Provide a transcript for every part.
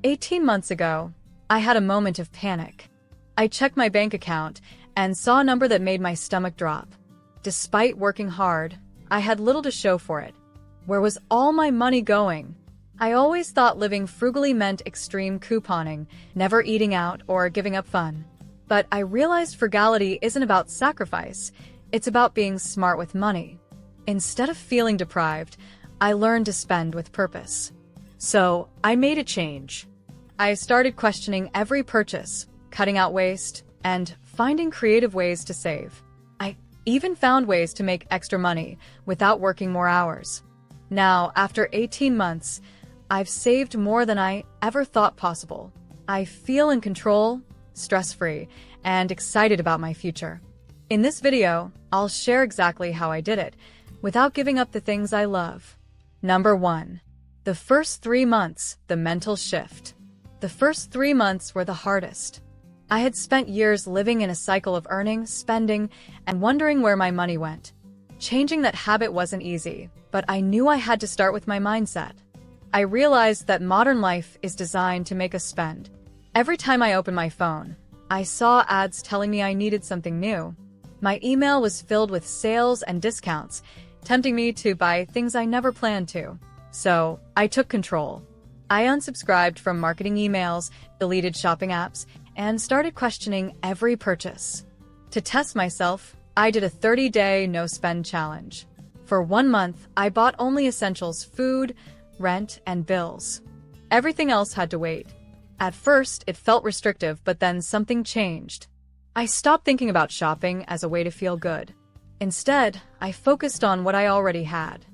18 months ago, I had a moment of panic. I checked my bank account and saw a number that made my stomach drop. Despite working hard, I had little to show for it. Where was all my money going? I always thought living frugally meant extreme couponing, never eating out or giving up fun. But I realized frugality isn't about sacrifice, it's about being smart with money. Instead of feeling deprived, I learned to spend with purpose. So, I made a change. I started questioning every purchase, cutting out waste, and finding creative ways to save. I even found ways to make extra money without working more hours. Now, after 18 months, I've saved more than I ever thought possible. I feel in control, stress-free, and excited about my future. In this video, I'll share exactly how I did it, without giving up the things I love. Number 1. The first 3 months, the mental shift. The first 3 months were the hardest. I had spent years living in a cycle of earning, spending, and wondering where my money went. Changing that habit wasn't easy, but I knew I had to start with my mindset. I realized that modern life is designed to make us spend. Every time I opened my phone, I saw ads telling me I needed something new. My email was filled with sales and discounts, tempting me to buy things I never planned to. So, I took control. I unsubscribed from marketing emails, deleted shopping apps, and started questioning every purchase. To test myself, I did a 30-day no-spend challenge. For 1 month, I bought only essentials: food, rent, and bills. Everything else had to wait. At first, it felt restrictive, but then something changed. I stopped thinking about shopping as a way to feel good. Instead, I focused on what I already had.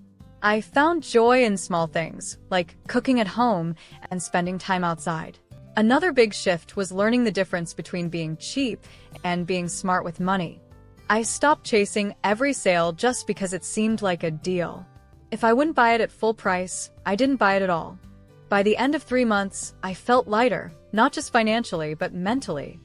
I found joy in small things, like cooking at home and spending time outside. Another big shift was learning the difference between being cheap and being smart with money. I stopped chasing every sale just because it seemed like a deal. If I wouldn't buy it at full price, I didn't buy it at all. By the end of 3 months, I felt lighter, not just financially, but mentally.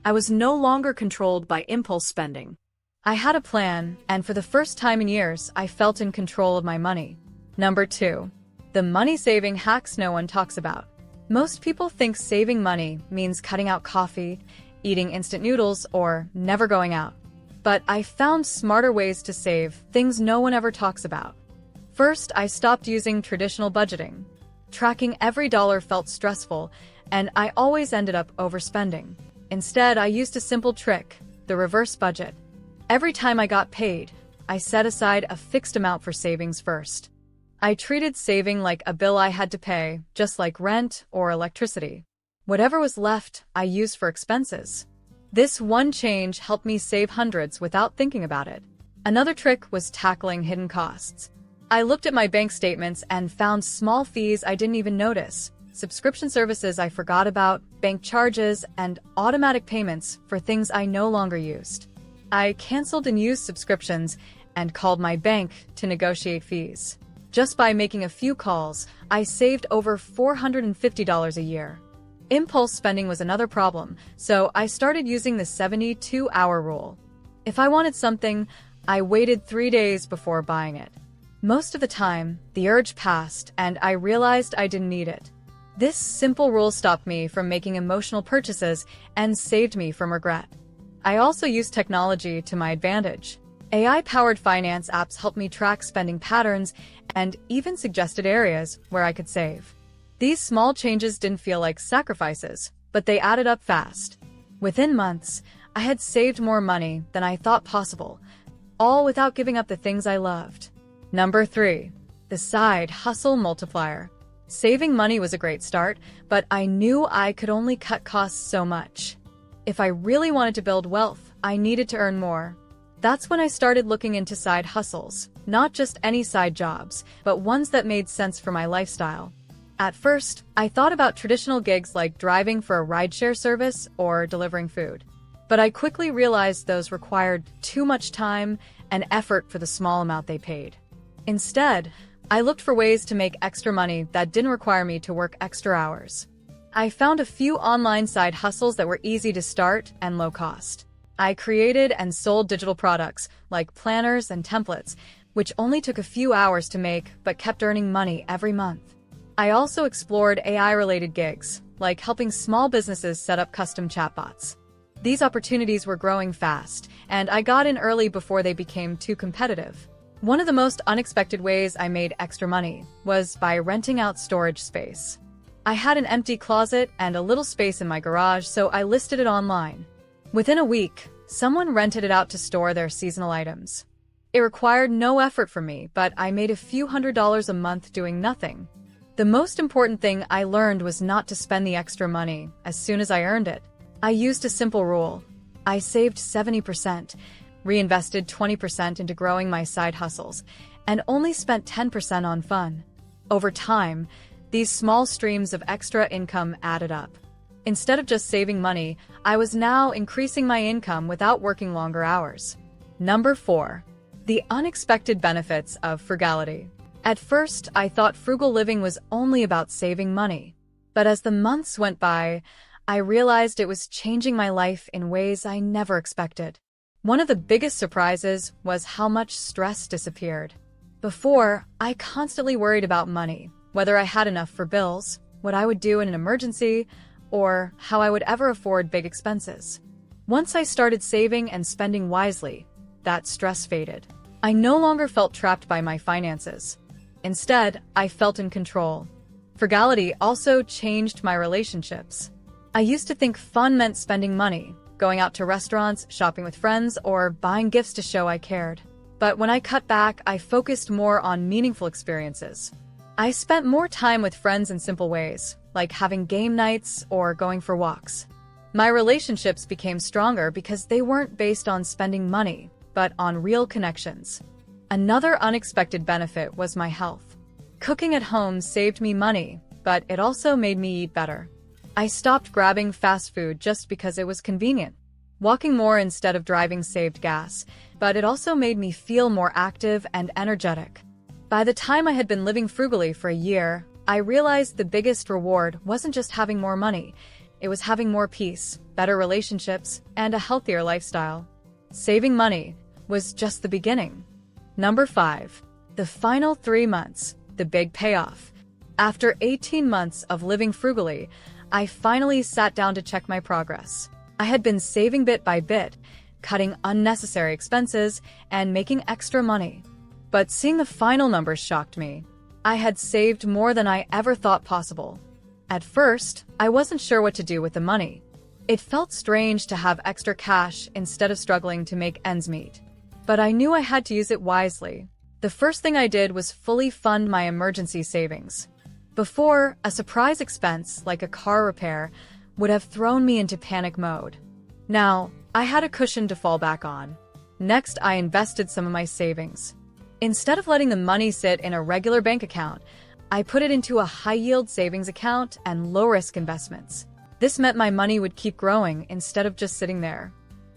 I was no longer controlled by impulse spending. I had a plan, and for the first time in years, I felt in control of my money. Number 2. The money-saving hacks no one talks about. Most people think saving money means cutting out coffee, eating instant noodles, or never going out. But I found smarter ways to save, things no one ever talks about. First, I stopped using traditional budgeting. Tracking every dollar felt stressful, and I always ended up overspending. Instead, I used a simple trick: the reverse budget. Every time I got paid, I set aside a fixed amount for savings first. I treated saving like a bill I had to pay, just like rent or electricity. Whatever was left, I used for expenses. This one change helped me save hundreds without thinking about it. Another trick was tackling hidden costs. I looked at my bank statements and found small fees I didn't even notice, subscription services I forgot about, bank charges, and automatic payments for things I no longer used. I canceled unused subscriptions and called my bank to negotiate fees. Just by making a few calls, I saved over $450 a year. Impulse spending was another problem, so I started using the 72-hour rule. If I wanted something, I waited 3 days before buying it. Most of the time, the urge passed and I realized I didn't need it. This simple rule stopped me from making emotional purchases and saved me from regret. I also used technology to my advantage. AI-powered finance apps helped me track spending patterns and even suggested areas where I could save. These small changes didn't feel like sacrifices, but they added up fast. Within months, I had saved more money than I thought possible, all without giving up the things I loved. Number 3. The side hustle multiplier. Saving money was a great start, but I knew I could only cut costs so much. If I really wanted to build wealth, I needed to earn more. That's when I started looking into side hustles, not just any side jobs, but ones that made sense for my lifestyle. At first, I thought about traditional gigs like driving for a rideshare service or delivering food. But I quickly realized those required too much time and effort for the small amount they paid. Instead, I looked for ways to make extra money that didn't require me to work extra hours. I found a few online side hustles that were easy to start and low cost. I created and sold digital products like planners and templates, which only took a few hours to make but kept earning money every month. I also explored AI-related gigs like helping small businesses set up custom chatbots. These opportunities were growing fast, and I got in early before they became too competitive. One of the most unexpected ways I made extra money was by renting out storage space. I had an empty closet and a little space in my garage, so I listed it online. Within a week, someone rented it out to store their seasonal items. It required no effort from me, but I made a few $100s a month doing nothing. The most important thing I learned was not to spend the extra money as soon as I earned it. I used a simple rule. I saved 70%, reinvested 20% into growing my side hustles, and only spent 10% on fun. Over time, these small streams of extra income added up. Instead of just saving money, I was now increasing my income without working longer hours. Number 4. The unexpected benefits of frugality. At first, I thought frugal living was only about saving money. But as the months went by, I realized it was changing my life in ways I never expected. One of the biggest surprises was how much stress disappeared. Before, I constantly worried about money, whether I had enough for bills, what I would do in an emergency, or how I would ever afford big expenses. Once I started saving and spending wisely, that stress faded. I no longer felt trapped by my finances. Instead, I felt in control. Frugality also changed my relationships. I used to think fun meant spending money, going out to restaurants, shopping with friends, or buying gifts to show I cared. But when I cut back, I focused more on meaningful experiences. I spent more time with friends in simple ways, like having game nights or going for walks. My relationships became stronger because they weren't based on spending money, but on real connections. Another unexpected benefit was my health. Cooking at home saved me money, but it also made me eat better. I stopped grabbing fast food just because it was convenient. Walking more instead of driving saved gas, but it also made me feel more active and energetic. By the time I had been living frugally for a year, I realized the biggest reward wasn't just having more money, it was having more peace, better relationships, and a healthier lifestyle. Saving money was just the beginning. Number 5. The final 3 months, the big payoff. After 18 months of living frugally, I finally sat down to check my progress. I had been saving bit by bit, cutting unnecessary expenses, and making extra money. But seeing the final numbers shocked me. I had saved more than I ever thought possible. At first, I wasn't sure what to do with the money. It felt strange to have extra cash instead of struggling to make ends meet. But I knew I had to use it wisely. The first thing I did was fully fund my emergency savings. Before, a surprise expense, like a car repair, would have thrown me into panic mode. Now, I had a cushion to fall back on. Next, I invested some of my savings. Instead of letting the money sit in a regular bank account, I put it into a high-yield savings account and low-risk investments. This meant my money would keep growing instead of just sitting there.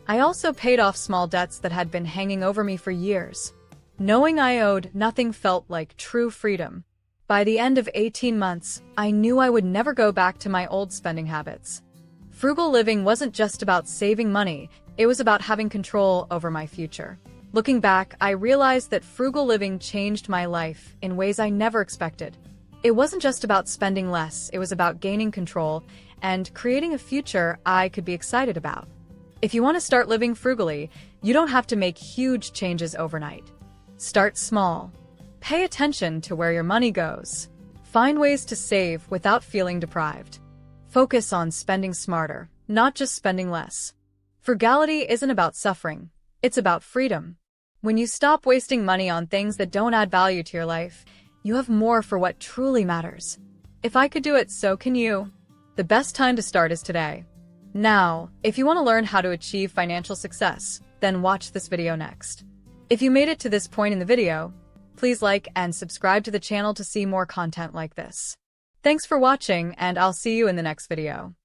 I also paid off small debts that had been hanging over me for years. Knowing I owed nothing felt like true freedom. By the end of 18 months, I knew I would never go back to my old spending habits. Frugal living wasn't just about saving money, it was about having control over my future. Looking back, I realized that frugal living changed my life in ways I never expected. It wasn't just about spending less, it was about gaining control and creating a future I could be excited about. If you want to start living frugally, you don't have to make huge changes overnight. Start small. Pay attention to where your money goes. Find ways to save without feeling deprived. Focus on spending smarter, not just spending less. Frugality isn't about suffering, it's about freedom. When you stop wasting money on things that don't add value to your life, you have more for what truly matters. If I could do it, so can you. The best time to start is today. Now, if you want to learn how to achieve financial success, then watch this video next. If you made it to this point in the video, please like and subscribe to the channel to see more content like this. Thanks for watching, and I'll see you in the next video.